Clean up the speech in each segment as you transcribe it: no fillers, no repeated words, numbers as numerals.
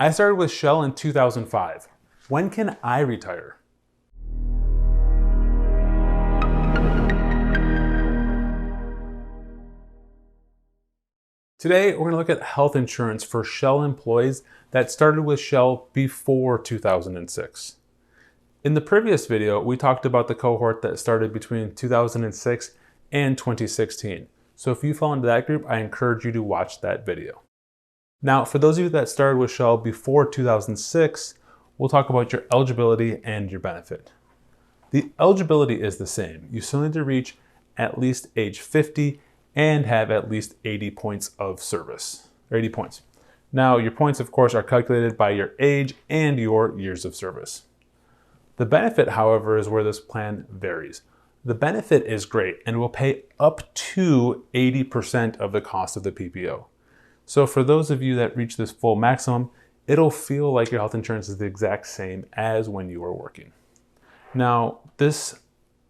I started with Shell in 2005. When can I retire? Today, we're going to look at health insurance for Shell employees that started with Shell before 2006. In the previous video, we talked about the cohort that started between 2006 and 2016. So if you fall into that group, I encourage you to watch that video. Now, for those of you that started with Shell before 2006, we'll talk about your eligibility and your benefit. The eligibility is the same. You still need to reach at least age 50 and have at least 80 points of service, or 80 points. Now, your points, of course, are calculated by your age and your years of service. The benefit, however, is where this plan varies. The benefit is great and will pay up to 80% of the cost of the PPO. So for those of you that reach this full maximum, it'll feel like your health insurance is the exact same as when you were working. Now, this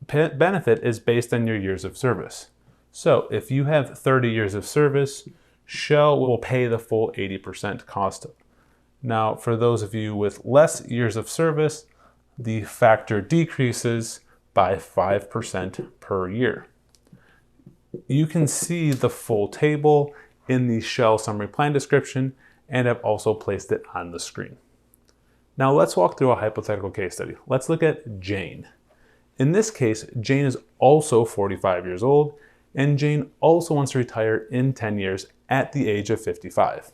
benefit is based on your years of service. So if you have 30 years of service, Shell will pay the full 80% cost. Now, for those of you with less years of service, the factor decreases by 5% per year. You can see the full table in the Shell summary plan description, and I've also placed it on the screen. Now let's walk through a hypothetical case study. Let's look at Jane. In this case, Jane is also 45 years old, and Jane also wants to retire in 10 years at the age of 55.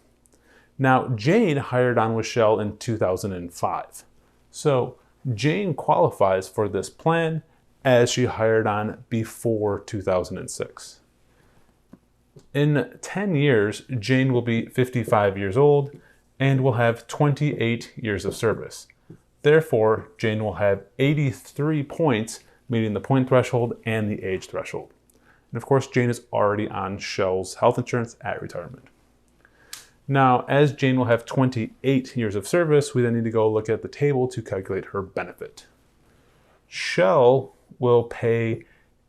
Now, Jane hired on with Shell in 2005. So Jane qualifies for this plan as she hired on before 2006. In 10 years, Jane will be 55 years old and will have 28 years of service. Therefore, Jane will have 83 points, meeting the point threshold and the age threshold. And of course, Jane is already on Shell's health insurance at retirement. Now, as Jane will have 28 years of service, we then need to go look at the table to calculate her benefit. Shell will pay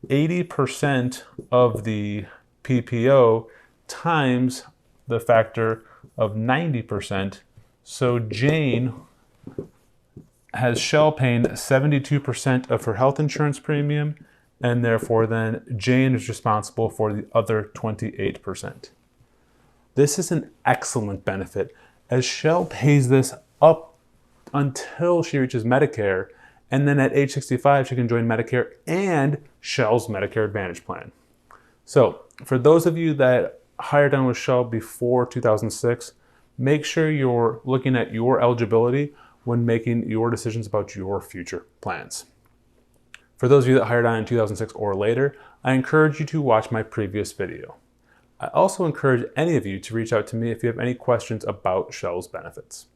80% of the PPO times the factor of 90%. So Jane has Shell paying 72% of her health insurance premium, and therefore then Jane is responsible for the other 28%. This is an excellent benefit as Shell pays this up until she reaches Medicare, and then at age 65 she can join Medicare and Shell's Medicare Advantage plan. So for those of you that hired on with Shell before 2006, make sure you're looking at your eligibility when making your decisions about your future plans. For those of you that hired on in 2006 or later, I encourage you to watch my previous video. I also encourage any of you to reach out to me if you have any questions about Shell's benefits.